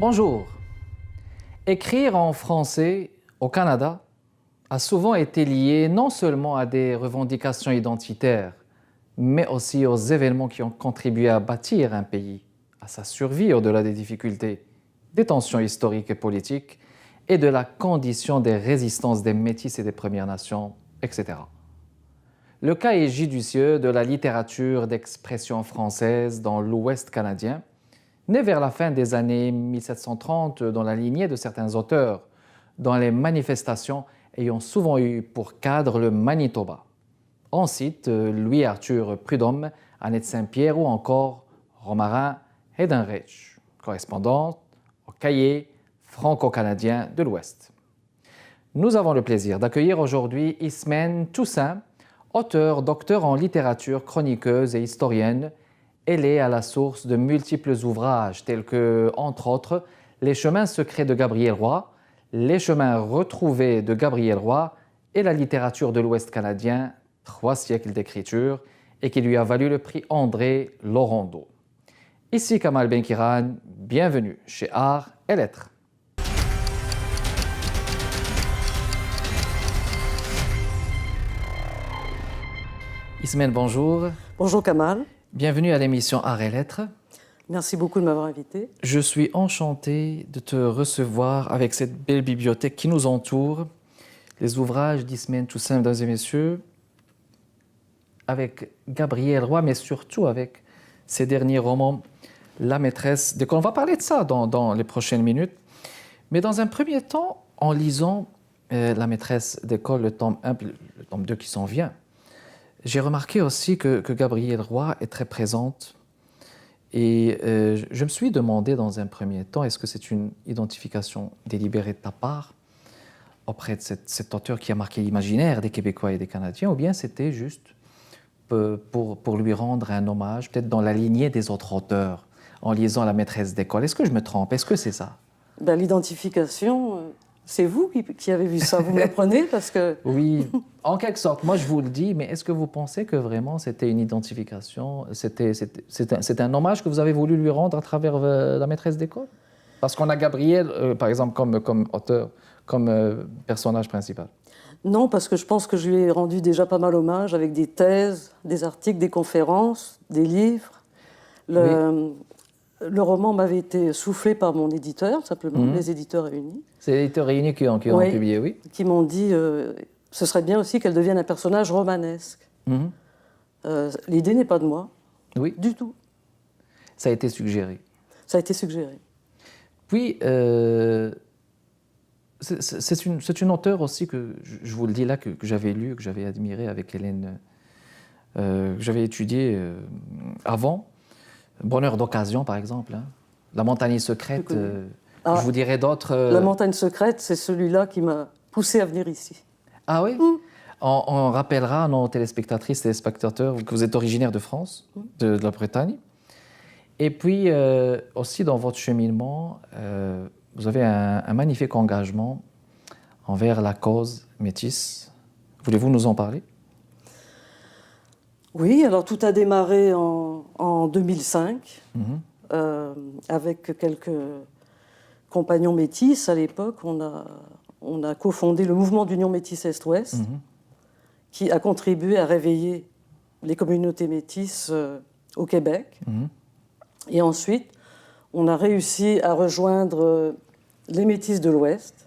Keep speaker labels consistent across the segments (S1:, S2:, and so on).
S1: Bonjour. Écrire en français au Canada a souvent été lié non seulement à des revendications identitaires, mais aussi aux événements qui ont contribué à bâtir un pays, à sa survie au-delà des difficultés, des tensions historiques et politiques et de la condition des résistances des Métis et des Premières Nations, etc. Le cas est judicieux de la littérature d'expression française dans l'Ouest canadien, né vers la fin des années 1730 dans la lignée de certains auteurs, dont les manifestations ayant souvent eu pour cadre le Manitoba. On cite Louis-Arthur Prudhomme, Annette Saint-Pierre ou encore Romarin Heidenreich, correspondant au cahier franco-canadien de l'Ouest. Nous avons le plaisir d'accueillir aujourd'hui Ismène Toussaint, auteure, docteur en littérature, chroniqueuse et historienne. Elle est à la source de multiples ouvrages tels que, entre autres, Les chemins secrets de Gabriel Roy, Les chemins retrouvés de Gabriel Roy et la littérature de l'Ouest canadien, 3 siècles d'écriture, et qui lui a valu le prix André Laurendeau. Ici Kamal Benkiran, bienvenue chez Art et Lettres. Ismène, bonjour.
S2: Bonjour Kamal.
S1: Bienvenue à l'émission Art et Lettres.
S2: Merci beaucoup de m'avoir invité.
S1: Je suis enchanté de te recevoir avec cette belle bibliothèque qui nous entoure, les ouvrages d'Ismène Toussaint, mesdames et messieurs, avec Gabriel Roy, mais surtout avec ses derniers romans, La maîtresse d'école. On va parler de ça dans les prochaines minutes. Mais dans un premier temps, en lisant La maîtresse d'école, le tome 1, le tome 2 qui s'en vient, j'ai remarqué aussi que Gabriel Roy est très présente. Et je me suis demandé dans un premier temps, est-ce que c'est une identification délibérée de ta part auprès de cet auteur qui a marqué l'imaginaire des Québécois et des Canadiens, ou bien c'était juste pour lui rendre un hommage, peut-être dans la lignée des autres auteurs, en lisant La maîtresse d'école. Est-ce que je me trompe? Est-ce que c'est ça?
S2: L'identification, c'est vous qui avez vu ça, vous me l'apprenez parce que...
S1: Oui, en quelque sorte. Moi, je vous le dis, mais est-ce que vous pensez que vraiment c'était une identification, c'est un hommage que vous avez voulu lui rendre à travers La maîtresse d'école? Parce qu'on a Gabriel, par exemple, comme auteur, comme personnage principal.
S2: Non, parce que je pense que je lui ai rendu déjà pas mal hommage avec des thèses, des articles, des conférences, des livres. Le roman m'avait été soufflé par mon éditeur, simplement, les éditeurs réunis.
S1: C'est les éditeurs réunis qui ont publié, oui.
S2: Qui m'ont dit ce serait bien aussi qu'elle devienne un personnage romanesque. L'idée n'est pas de moi,
S1: oui.
S2: Du tout.
S1: Ça a été suggéré.
S2: Ça a été suggéré.
S1: Puis, c'est une auteure aussi que, je vous le dis là, que j'avais lu, que j'avais admiré avec Hélène, que j'avais étudié avant. Bonheur d'occasion, par exemple. Hein. La montagne secrète, je vous dirais d'autres...
S2: La montagne secrète, c'est celui-là qui m'a poussé à venir ici.
S1: Ah oui? On rappellera à nos téléspectatrices et téléspectateurs que vous êtes originaire de France, de la Bretagne. Et puis, aussi dans votre cheminement, vous avez un magnifique engagement envers la cause métisse. Voulez-vous nous en parler?
S2: Oui, alors tout a démarré en 2005 avec quelques compagnons métis. À l'époque, on a cofondé le mouvement d'union métisse Est-Ouest qui a contribué à réveiller les communautés métisses au Québec. Et ensuite, on a réussi à rejoindre les métis de l'Ouest.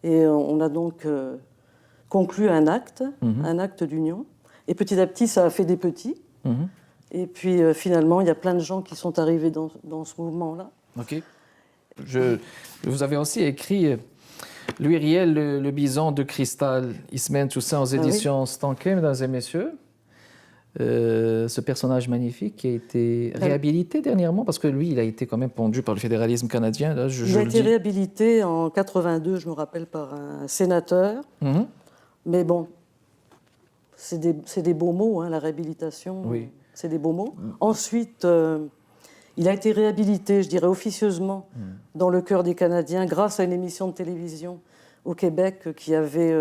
S2: Et on a donc conclu un acte d'union. Et petit à petit, ça a fait des petits. Et puis, finalement, il y a plein de gens qui sont arrivés dans ce mouvement-là.
S1: OK. Vous avez aussi écrit L'Uriel, le bison de cristal, Ismène Toussaint aux éditions Stanquet, mesdames et messieurs. Ce personnage magnifique qui a été réhabilité dernièrement, parce que lui, il a été quand même pendu par le fédéralisme canadien. Là,
S2: il a été réhabilité en 82, je me rappelle, par un sénateur. Mais bon, c'est des beaux mots, hein, la réhabilitation.
S1: Oui.
S2: C'est des beaux mots. Ensuite, il a été réhabilité, je dirais officieusement, dans le cœur des Canadiens, grâce à une émission de télévision au Québec qui avait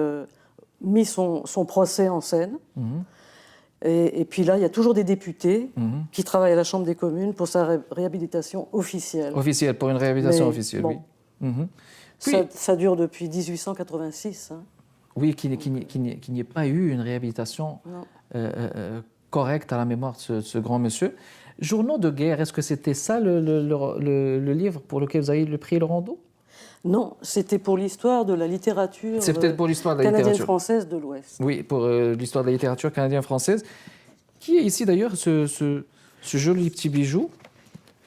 S2: mis son procès en scène. Et puis là, il y a toujours des députés qui travaillent à la Chambre des communes pour sa réhabilitation officielle.
S1: Officielle, pour une réhabilitation
S2: Mais,
S1: officielle,
S2: bon,
S1: oui.
S2: ça dure depuis 1886. Hein.
S1: Oui, qu'il n'y ait pas eu une réhabilitation correcte à la mémoire de ce grand monsieur. Journaux de guerre, est-ce que c'était ça le livre pour lequel vous avez eu le prix Laurent-Do?
S2: Non, c'était pour l'histoire de la littérature
S1: C'est peut-être pour l'histoire de la littérature
S2: canadienne-française de l'Ouest.
S1: Oui, pour l'histoire de la littérature canadienne-française, qui est ici d'ailleurs ce joli petit bijou,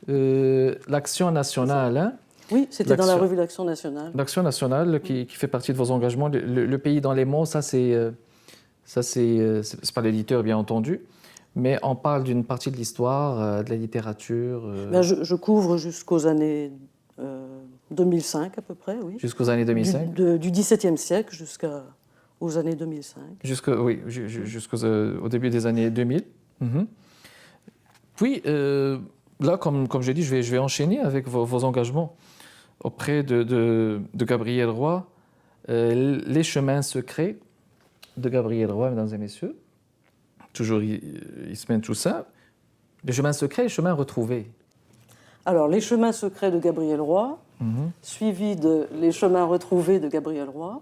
S1: l'Action nationale. Hein,
S2: oui, c'était dans la revue L'Action nationale.
S1: L'Action nationale qui fait partie de vos engagements. Le pays dans les mots, c'est pas l'éditeur bien entendu, mais on parle d'une partie de l'histoire, de la littérature.
S2: Ben, je couvre jusqu'aux années 2005 à peu près, oui.
S1: Jusqu'aux années 2005.
S2: Du XVIIe siècle jusqu'aux années 2005.
S1: Oui, jusqu'au début des années 2000. Puis, là, comme j'ai dit, je vais enchaîner avec vos engagements auprès de Gabriel Roy. Les chemins secrets de Gabriel Roy, mesdames et messieurs. Toujours Ismène Toussaint. Les chemins secrets, les chemins retrouvés.
S2: Alors, les chemins secrets de Gabriel Roy, suivis de Les chemins retrouvés de Gabriel Roy,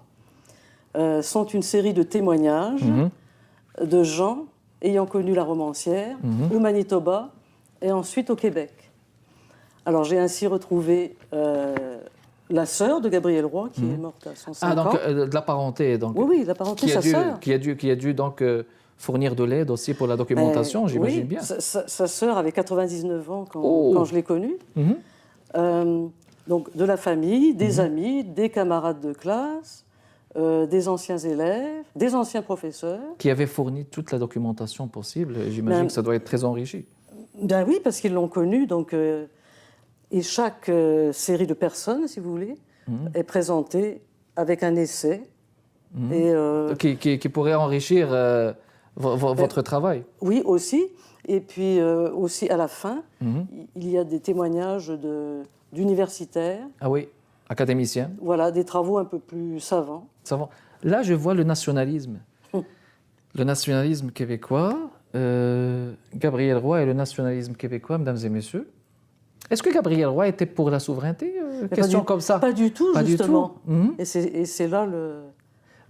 S2: sont une série de témoignages de gens ayant connu la romancière au Manitoba et ensuite au Québec. Alors, j'ai ainsi retrouvé la sœur de Gabriel Roy, qui est morte à 105 ans.
S1: De la parenté. Donc,
S2: oui, la parenté, sa sœur.
S1: Qui a dû donc fournir de l'aide aussi pour la documentation, j'imagine bien.
S2: Sa sœur avait 99 ans quand je l'ai connue. Donc, de la famille, des amis, des camarades de classe, des anciens élèves, des anciens professeurs.
S1: Qui avaient fourni toute la documentation possible. J'imagine que ça doit être très enrichi.
S2: Ben oui, parce qu'ils l'ont connue. Donc, et chaque série de personnes, si vous voulez, est présentée avec un essai. Et,
S1: qui pourrait enrichir votre travail.
S2: Oui, aussi. Et puis aussi, à la fin, il y a des témoignages d'universitaires.
S1: Ah oui, académiciens.
S2: Voilà, des travaux un peu plus savants.
S1: Là, je vois le nationalisme. Le nationalisme québécois, Gabriel Roy et le nationalisme québécois, mesdames et messieurs. Est-ce que Gabriel Roy était pour la souveraineté? Question comme ça.
S2: Pas du tout,
S1: pas
S2: justement.
S1: Du tout.
S2: Et c'est là le...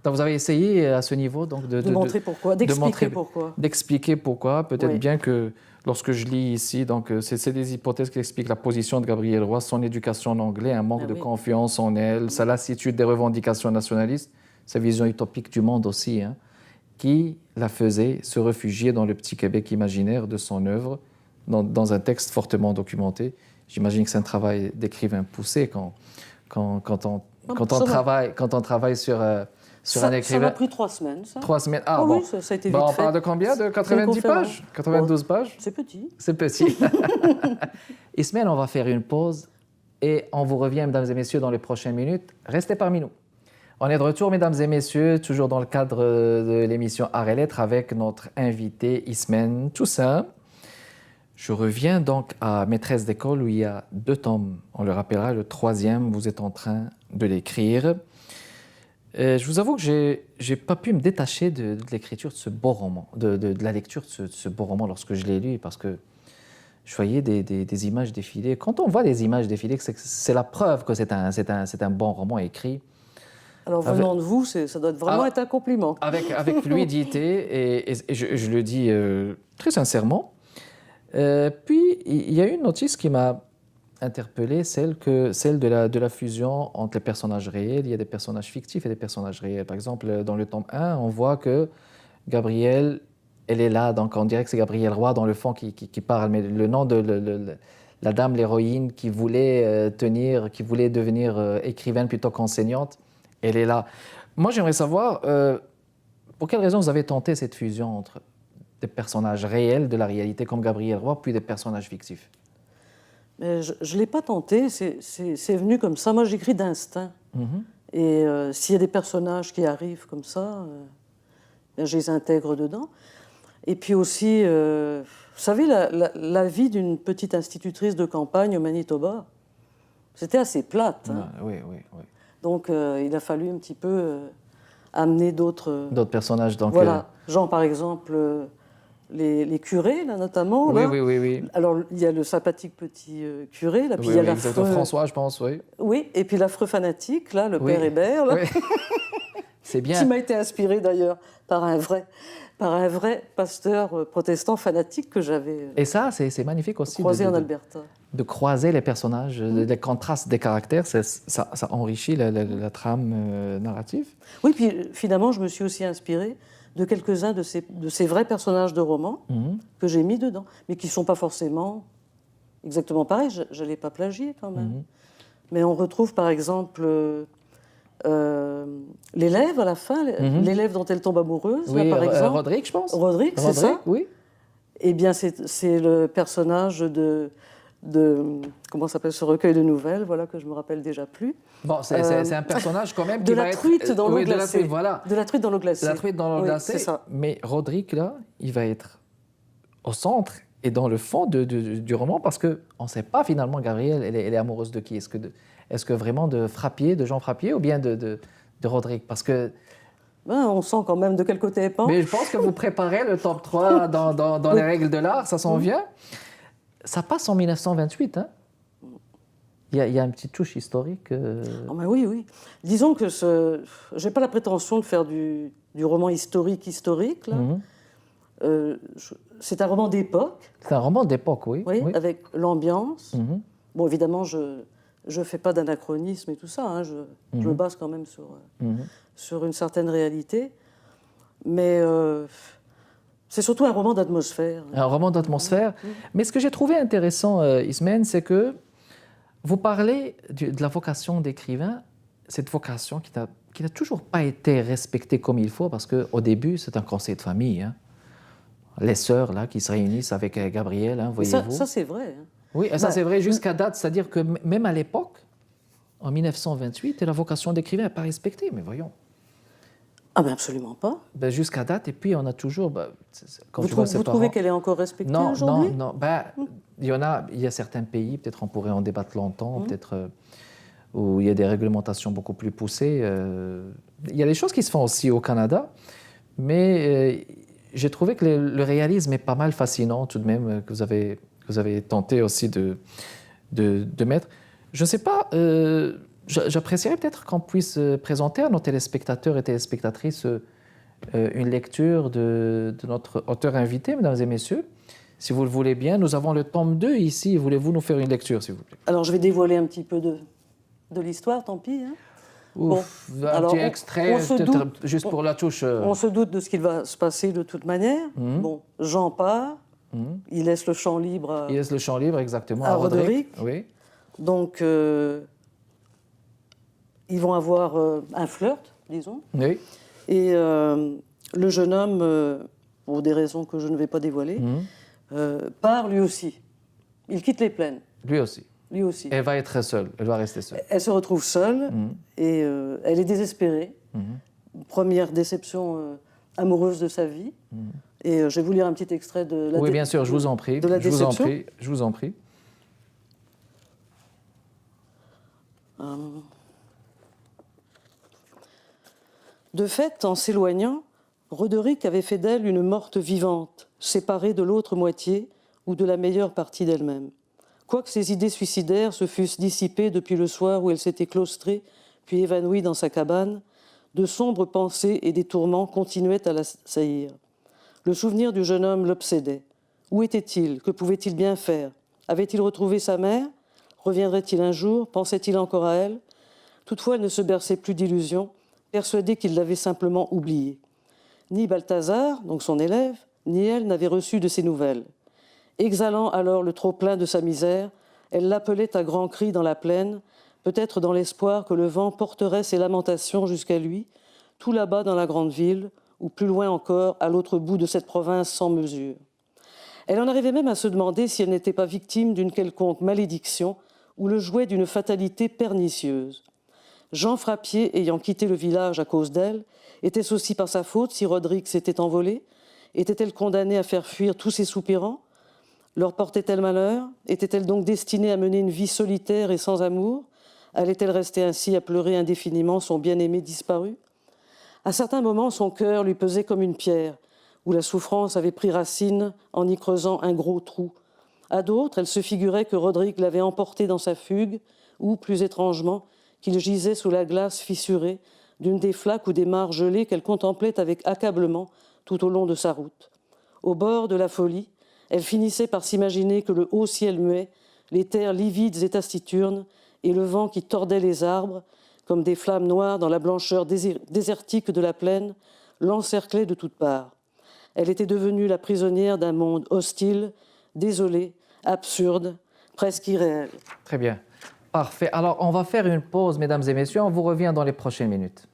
S1: Donc vous avez essayé à ce niveau donc de
S2: montrer pourquoi, d'expliquer pourquoi.
S1: D'expliquer pourquoi. Peut-être
S2: Oui.
S1: bien que lorsque je lis ici, donc c'est des hypothèses qui expliquent la position de Gabriel Roy, son éducation en anglais, un manque de confiance en elle, sa lassitude des revendications nationalistes, sa vision utopique du monde aussi, hein, qui la faisait se réfugier dans le petit Québec imaginaire de son œuvre, dans un texte fortement documenté. J'imagine que c'est un travail d'écrivain poussé quand on travaille sur un écrivain.
S2: Ça m'a pris 3 semaines, ça.
S1: 3 semaines. Ah,
S2: oh,
S1: bon.
S2: Oui, ça a été vite fait.
S1: On parle de combien? De 90 pages? 92 pages?
S2: C'est petit.
S1: C'est petit. Ismène, on va faire une pause et on vous revient, mesdames et messieurs, dans les prochaines minutes. Restez parmi nous. On est de retour, mesdames et messieurs, toujours dans le cadre de l'émission Arts et Lettres avec notre invité Ismène Toussaint. Je reviens donc à Maîtresse d'école où il y a 2 tomes. On le rappellera, le 3e, vous êtes en train de l'écrire. Je vous avoue que je n'ai pas pu me détacher de l'écriture de ce beau roman, de la lecture de ce beau roman lorsque je l'ai lu, parce que je voyais des images défiler. Quand on voit des images défiler, c'est la preuve que c'est un bon roman écrit.
S2: Alors, venant de vous, ça doit vraiment être un compliment.
S1: Avec fluidité, et je le dis très sincèrement. Puis, il y a une notice qui m'a interpellé, celle de la fusion entre les personnages réels. Il y a des personnages fictifs et des personnages réels. Par exemple, dans le tome 1, on voit que Gabrielle, elle est là, donc on dirait que c'est Gabriel Roy dans le fond qui parle, mais le nom de la dame, l'héroïne, qui voulait devenir écrivaine plutôt qu'enseignante, elle est là. Moi, j'aimerais savoir, pour quelle raison vous avez tenté cette fusion entre des personnages réels de la réalité comme Gabriel Roy, puis des personnages fictifs?
S2: Mais je ne l'ai pas tenté, c'est venu comme ça. Moi, j'écris d'instinct. Et s'il y a des personnages qui arrivent comme ça, je les intègre dedans. Et puis aussi, vous savez, la vie d'une petite institutrice de campagne au Manitoba, c'était assez plate. Hein.
S1: Oui.
S2: Donc, il a fallu un petit peu amener d'autres
S1: personnages. Donc,
S2: voilà. Genre, par exemple, les curés, là, notamment.
S1: Oui,
S2: là.
S1: oui, oui, oui.
S2: Alors, il y a le sympathique petit curé, là, puis
S1: Oui,
S2: il y a
S1: oui,
S2: l'affreux...
S1: François, je pense, oui.
S2: Oui, et puis l'affreux fanatique, là, le
S1: Oui.
S2: père Hébert, là,
S1: Oui. C'est
S2: qui
S1: bien.
S2: m'a été inspiré d'ailleurs par un vrai pasteur protestant fanatique que j'avais
S1: Et ça, c'est magnifique aussi
S2: croisé en Alberta.
S1: de croiser les personnages, les contrastes des caractères, ça enrichit la trame narrative.
S2: Oui, puis finalement, je me suis aussi inspirée de quelques-uns de ces vrais personnages de romans que j'ai mis dedans, mais qui ne sont pas forcément exactement pareils. Je ne l'ai pas plagié quand même. Mais on retrouve par exemple l'élève à la fin, l'élève dont elle tombe amoureuse,
S1: Oui,
S2: là, par exemple.
S1: Roderick, je pense.
S2: Roderick, c'est ça.
S1: Oui.
S2: Eh bien, c'est le personnage de comment s'appelle ce recueil de nouvelles, voilà, que je me rappelle déjà plus.
S1: Bon, c'est un personnage quand même
S2: de
S1: qui
S2: la
S1: va
S2: truite
S1: être...
S2: dans l'eau
S1: oui,
S2: glacée.
S1: De la truite, voilà.
S2: De la truite dans l'eau glacée.
S1: De la truite dans l'eau glacée.
S2: C'est ça.
S1: Mais Roderick, là, il va être au centre et dans le fond du roman parce qu'on ne sait pas finalement, Gabrielle, elle est amoureuse de qui? Est-ce que vraiment de Frappier, de Jean Frappier, ou bien de Roderick? Parce que...
S2: Ben, on sent quand même de quel côté elle pense.
S1: Mais je pense que vous préparez le top 3 dans les règles de l'art, ça s'en vient. Ça passe en 1928, hein? Il y a une petite touche historique.
S2: Oh ben oui, oui. Disons que je n'ai pas la prétention de faire du roman historique, là. C'est un roman d'époque.
S1: C'est un roman d'époque, oui.
S2: Oui, avec l'ambiance. Bon, évidemment, je ne fais pas d'anachronisme et tout ça. Hein. Je me base quand même sur une certaine réalité. Mais c'est surtout un roman d'atmosphère.
S1: Un roman d'atmosphère. Mais ce que j'ai trouvé intéressant, Ismène, c'est que vous parlez de la vocation d'écrivain, cette vocation qui n'a toujours pas été respectée comme il faut, parce qu'au début, c'est un conseil de famille. Hein. Les sœurs là, qui se réunissent avec Gabrielle, hein, voyez-vous.
S2: Ça c'est vrai. Hein.
S1: Oui, et ça c'est vrai jusqu'à date, c'est-à-dire que même à l'époque, en 1928, la vocation d'écrivain n'est pas respectée, mais voyons.
S2: Ah ben absolument pas.
S1: Ben, jusqu'à date, et puis on a toujours...
S2: Vous trouvez qu'elle est encore respectée aujourd'hui?
S1: Non. Il y a certains pays, peut-être on pourrait en débattre longtemps, peut-être où il y a des réglementations beaucoup plus poussées. Il y a des choses qui se font aussi au Canada, mais j'ai trouvé que le réalisme est pas mal fascinant tout de même, que vous avez tenté aussi de mettre. Je ne sais pas... J'apprécierais peut-être qu'on puisse présenter à nos téléspectateurs et téléspectatrices une lecture de notre auteur invité, mesdames et messieurs. Si vous le voulez bien, nous avons le tome 2 ici. Voulez-vous nous faire une lecture, s'il vous plaît?
S2: Alors, je vais dévoiler un petit peu de l'histoire, tant pis. Hein.
S1: Ouf, bon, un petit extrait, juste pour la touche.
S2: On se doute de ce qu'il va se passer de toute manière. Bon, Jean part, il laisse le champ libre
S1: il laisse le champ libre, exactement,
S2: à Roderick.
S1: Oui.
S2: Donc, ils vont avoir un flirt, disons.
S1: Oui.
S2: Et le jeune homme, pour des raisons que je ne vais pas dévoiler, part lui aussi. Il quitte les plaines.
S1: Lui aussi.
S2: Lui aussi.
S1: Elle va être seule, elle va rester seule.
S2: Elle se retrouve seule et elle est désespérée. Première déception amoureuse de sa vie. Et je vais vous lire un petit extrait de la
S1: Oui, bien sûr, je vous en prie.
S2: De la déception.
S1: Je vous en prie.
S2: De fait, en s'éloignant, Roderick avait fait d'elle une morte vivante, séparée de l'autre moitié ou de la meilleure partie d'elle-même. Quoique ses idées suicidaires se fussent dissipées depuis le soir où elle s'était claustrée, puis évanouie dans sa cabane, de sombres pensées et des tourments continuaient à l'assaillir. Le souvenir du jeune homme l'obsédait. Où était-il? Que pouvait-il bien faire? Avait-il retrouvé sa mère? Reviendrait-il un jour? Pensait-il encore à elle? Toutefois, elle ne se berçait plus d'illusions, persuadée qu'il l'avait simplement oubliée. Ni Balthazar, donc son élève, ni elle n'avaient reçu de ses nouvelles. Exhalant alors le trop-plein de sa misère, elle l'appelait à grands cris dans la plaine, peut-être dans l'espoir que le vent porterait ses lamentations jusqu'à lui, tout là-bas dans la grande ville, ou plus loin encore, à l'autre bout de cette province sans mesure. Elle en arrivait même à se demander si elle n'était pas victime d'une quelconque malédiction ou le jouet d'une fatalité pernicieuse. Jean Frappier, ayant quitté le village à cause d'elle, était-ce aussi par sa faute si Roderick s'était envolé? Était-elle condamnée à faire fuir tous ses soupirants? Leur portait-elle malheur? Était-elle donc destinée à mener une vie solitaire et sans amour? Allait-elle rester ainsi à pleurer indéfiniment son bien-aimé disparu? À certains moments, son cœur lui pesait comme une pierre. où la souffrance avait pris racine en y creusant un gros trou. À d'autres, elle se figurait que Roderick l'avait emporté dans sa fugue, ou, plus étrangement, qu'il gisait sous la glace fissurée d'une des flaques ou des mares gelées qu'elle contemplait avec accablement tout au long de sa route. Au bord de la folie, elle finissait par s'imaginer que le haut ciel muet, les terres livides et taciturnes, et le vent qui tordait les arbres, comme des flammes noires dans la blancheur désertique de la plaine, l'encerclaient de toutes parts. Elle était devenue la prisonnière d'un monde hostile, désolé, absurde, presque irréel.
S1: Très bien. Parfait. Alors, on va faire une pause, mesdames et messieurs. On vous revient dans les prochaines minutes.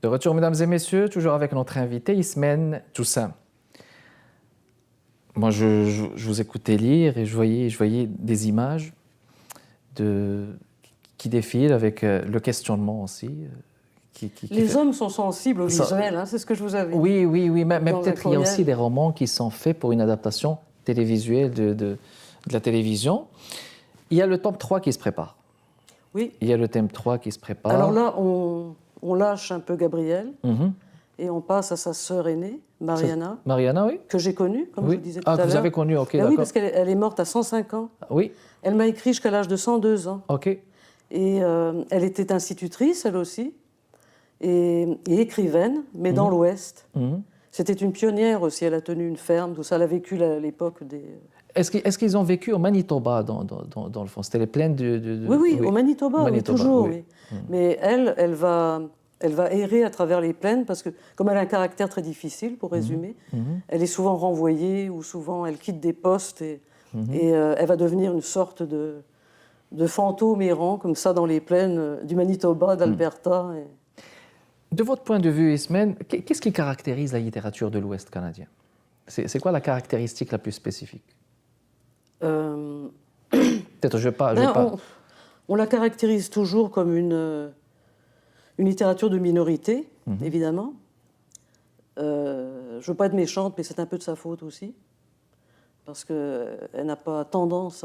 S1: De retour, mesdames et messieurs, toujours avec notre invité, Ismène Toussaint. Moi, je vous écoutais lire et je voyais des images qui défilent avec le questionnement aussi.
S2: Les hommes sont sensibles au visuel, c'est ce que je vous avais dit.
S1: Oui. Mais peut-être qu'il y a aussi des romans qui sont faits pour une adaptation télévisuelle de la télévision. Il y a le tome 3 qui se prépare.
S2: Oui.
S1: Il y a le thème 3 qui se prépare.
S2: Alors là, on lâche un peu Gabriel et on passe à sa sœur aînée, Mariana.
S1: Mariana, oui.
S2: Que j'ai connue, comme je vous disais tout à l'heure.
S1: Ah, vous avez connue, ok, d'accord.
S2: Oui, parce qu'elle est morte à 105 ans.
S1: Oui.
S2: Elle m'a écrit jusqu'à l'âge de 102 ans.
S1: Ok.
S2: Et elle était institutrice, elle aussi, et écrivaine, mais dans l'Ouest. C'était une pionnière aussi, elle a tenu une ferme, tout ça. Elle a vécu l'époque des...
S1: Est-ce qu'ils ont vécu au Manitoba, dans le fond? C'était les plaines de...
S2: Oui, au Manitoba, oui, toujours. Oui. Mais elle va errer à travers les plaines parce que, comme elle a un caractère très difficile, pour résumer, elle est souvent renvoyée ou souvent elle quitte des postes et elle va devenir une sorte de fantôme errant, comme ça, dans les plaines du Manitoba, d'Alberta.
S1: De votre point de vue, Ismène, qu'est-ce qui caractérise la littérature de l'Ouest canadien? C'est quoi la caractéristique la plus spécifique? Peut-être je vais pas.
S2: On la caractérise toujours comme une littérature de minorité, évidemment. Je ne veux pas être méchante, mais c'est un peu de sa faute aussi, parce qu'elle n'a pas tendance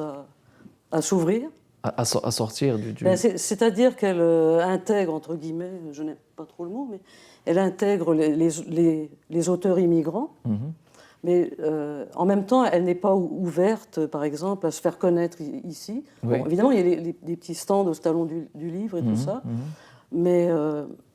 S2: à s'ouvrir.
S1: À sortir du...
S2: C'est-à-dire qu'elle intègre, entre guillemets, je n'aime pas trop le mot, mais elle intègre les auteurs immigrants. Mais en même temps, elle n'est pas ouverte, par exemple, à se faire connaître ici.
S1: Oui.
S2: Bon, évidemment, il y a des petits stands au Salon du Livre et tout ça, mais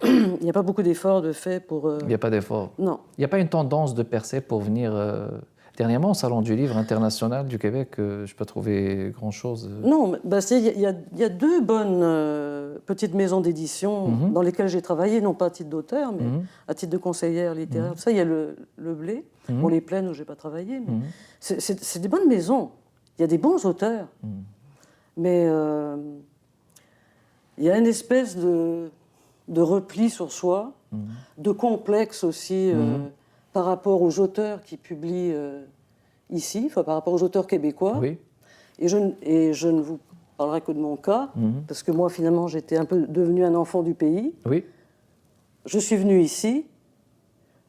S2: il n'y a pas beaucoup d'efforts de fait pour...
S1: Il n'y a pas d'effort.
S2: Non.
S1: Il n'y a pas une tendance de percer pour venir... Dernièrement, au Salon du Livre international du Québec, je n'ai pas trouvé grand-chose.
S2: Non, il y a deux bonnes petites maisons d'édition dans lesquelles j'ai travaillé, non pas à titre d'auteur, mais à titre de conseillère littéraire. Ça, il y a le Blé, pour les plaines où je n'ai pas travaillé. Mais c'est des bonnes maisons. Il y a des bons auteurs. Mais il y a une espèce de repli sur soi, de complexe aussi par rapport aux auteurs qui publient ici, par rapport aux auteurs québécois.
S1: Oui.
S2: Et je ne vous parlerai que de mon cas, parce que moi, finalement, j'étais un peu devenu un enfant du pays.
S1: Oui.
S2: Je suis venu ici,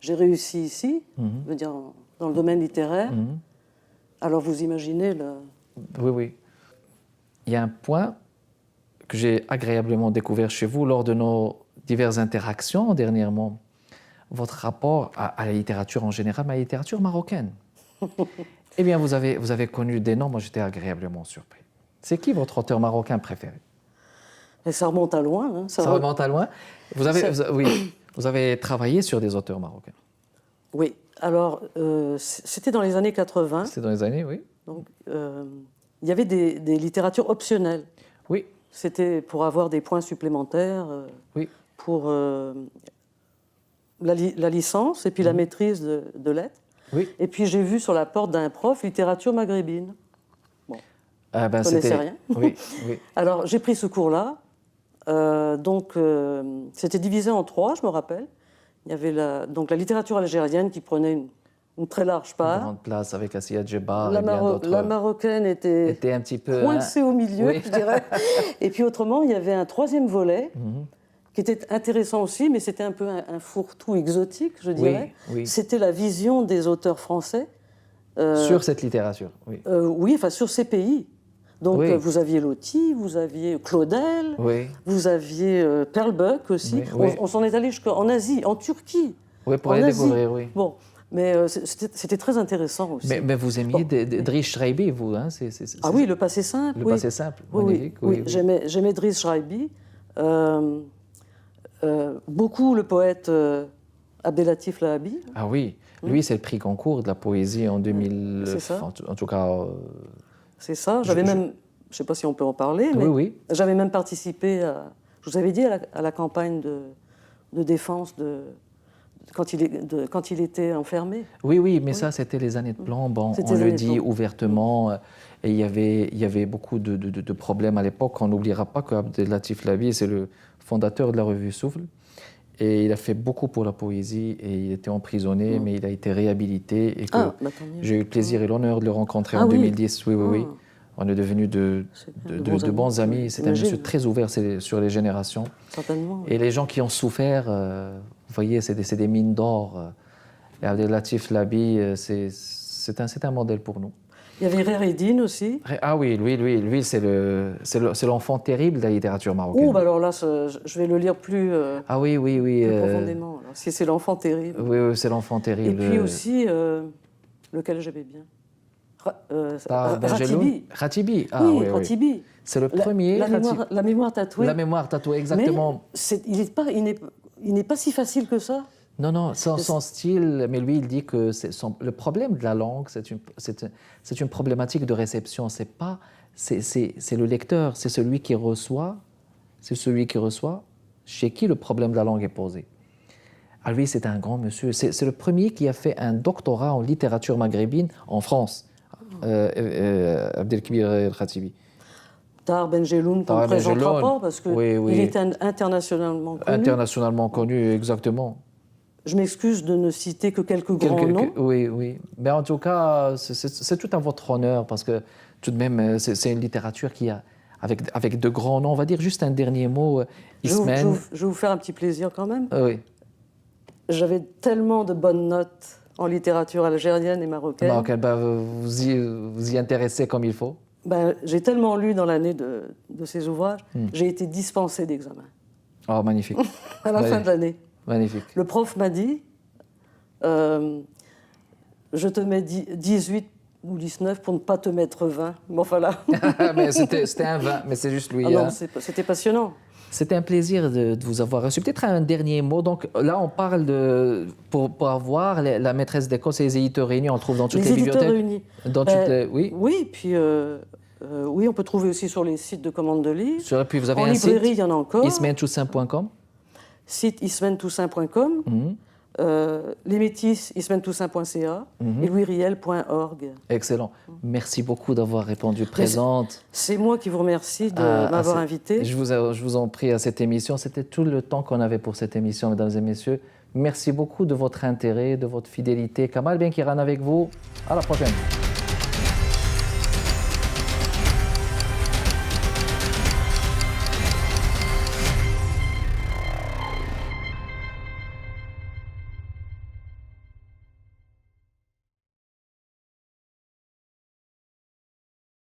S2: j'ai réussi ici, je veux dire, dans le domaine littéraire. Alors, vous imaginez
S1: Oui. Il y a un point que j'ai agréablement découvert chez vous lors de nos diverses interactions dernièrement, votre rapport à la littérature en général, mais à la littérature marocaine. Eh bien, vous avez connu des noms, moi j'étais agréablement surpris. C'est qui votre auteur marocain préféré?
S2: Et ça remonte à loin. Hein,
S1: ça remonte à loin. Vous avez travaillé sur des auteurs marocains.
S2: Oui, alors c'était dans les années 80.
S1: C'était dans les années, oui.
S2: Donc il y avait des littératures optionnelles.
S1: Oui.
S2: C'était pour avoir des points supplémentaires,
S1: oui.
S2: Pour la licence et puis la maîtrise de lettres.
S1: Oui.
S2: Et puis j'ai vu sur la porte d'un prof littérature maghrébine. Bon, je ne connaissais rien.
S1: Oui.
S2: Alors j'ai pris ce cours-là. C'était divisé en 3, je me rappelle. Il y avait la littérature algérienne qui prenait une très large part.
S1: Une grande place avec Assia Djebar
S2: la
S1: et bien d'autres.
S2: La marocaine était
S1: un petit peu
S2: coincée au milieu,
S1: oui.
S2: je dirais. Et puis autrement, il y avait un 3e volet qui était intéressant aussi, mais c'était un peu un fourre-tout exotique, je dirais.
S1: Oui.
S2: C'était la vision des auteurs français.
S1: Sur cette littérature, oui.
S2: Oui, enfin sur ces pays. Donc vous aviez Loti, vous aviez Claudel, vous aviez Perlbuck aussi.
S1: Oui.
S2: On s'en est allé jusqu'en Asie, en Turquie.
S1: Oui, pour aller découvrir, oui.
S2: Bon, Mais c'était très intéressant aussi.
S1: Mais vous aimiez Driss Schreiber, vous, hein?
S2: Ah oui, le passé simple.
S1: Le
S2: oui.
S1: passé simple,
S2: Oui,
S1: magnifique.
S2: oui, oui. J'aimais Driss Schreiber. Beaucoup le poète Abdelatif Lahabi.
S1: Ah oui, lui, c'est le prix Goncourt de la poésie en 2000.
S2: C'est ça.
S1: En tout cas.
S2: C'est ça. J'avais même, je ne sais pas si on peut en parler, mais
S1: oui.
S2: j'avais même participé je vous avais dit, à la campagne de défense quand il était enfermé.
S1: Oui, mais ça, c'était les années de plomb. Bon, on le dit ouvertement. Et il y avait beaucoup de problèmes à l'époque. On n'oubliera pas qu'Abdelatif Lahabi, c'est le fondateur de la revue Souffle. Et il a fait beaucoup pour la poésie et il était emprisonné, mais il a été réhabilité. Et que j'ai eu le plaisir et l'honneur de le rencontrer en 2010. Oui. On est devenus de bons amis. C'est un monsieur très ouvert sur les générations.
S2: Certainement.
S1: Et les gens qui ont souffert, vous voyez, c'est des mines d'or. Et Abdelatif Lahabi, c'est un modèle pour nous.
S2: Il y avait Rereddin aussi.
S1: Ah oui, lui c'est l'enfant terrible de la littérature marocaine.
S2: Oh, bah alors là, je vais le lire plus,
S1: oui.
S2: plus profondément. Alors, si c'est l'enfant terrible.
S1: Oui, c'est l'enfant terrible.
S2: Et puis aussi, lequel j'aimais bien Ratibi.
S1: Ratibi,
S2: oui, Ratibi.
S1: C'est le premier.
S2: La mémoire tatouée.
S1: La mémoire tatouée, exactement.
S2: Mais il n'est pas si facile que ça.
S1: Non, son style, mais lui, il dit que le problème de la langue, c'est une problématique de réception. C'est le lecteur, c'est celui qui reçoit, chez qui le problème de la langue est posé. Ah, lui, c'est un grand monsieur. C'est le premier qui a fait un doctorat en littérature maghrébine en France, Abdelkbir El-Khatibi.
S2: Tahar Benjeloun, qu'on ne présentera pas, parce qu'il était internationalement connu.
S1: Internationalement connu, exactement.
S2: Je m'excuse de ne citer que quelques grands noms.
S1: Oui. Mais en tout cas, c'est tout à votre honneur, parce que tout de même, c'est une littérature qui a, avec de grands noms. On va dire juste un dernier mot, Ismen.
S2: Je vais vous faire un petit plaisir quand même.
S1: Oui.
S2: J'avais tellement de bonnes notes en littérature algérienne et marocaine.
S1: Vous y intéressez comme il faut.
S2: J'ai tellement lu dans l'année de ces ouvrages, j'ai été dispensée d'examen.
S1: Oh, magnifique.
S2: À la fin de l'année.
S1: Magnifique.
S2: Le prof m'a dit, je te mets 18 ou 19 pour ne pas te mettre 20. Bon, enfin là.
S1: Mais c'était un 20, mais c'est juste lui.
S2: Ah non, c'était passionnant.
S1: C'était un plaisir de vous avoir reçu. Peut-être un dernier mot. Donc là, on parle pour avoir la maîtresse d'école, c'est les éditeurs réunis, on le trouve dans toutes les bibliothèques.
S2: Les éditeurs réunis.
S1: Dans toutes les, oui.
S2: Oui, puis oui, on peut trouver aussi sur les sites de commande de livres.
S1: Puis vous avez
S2: en librairie, il y en a encore.
S1: ismentoussaint.com.
S2: Site ismentoussaint.com. Les Métis, ismentoussaint.ca et louisriel.org.
S1: Excellent. Merci beaucoup d'avoir répondu présente.
S2: C'est moi qui vous remercie de m'avoir invité.
S1: Je vous en prie à cette émission. C'était tout le temps qu'on avait pour cette émission, mesdames et messieurs. Merci beaucoup de votre intérêt, de votre fidélité. Kamal Benkiran avec vous. À la prochaine.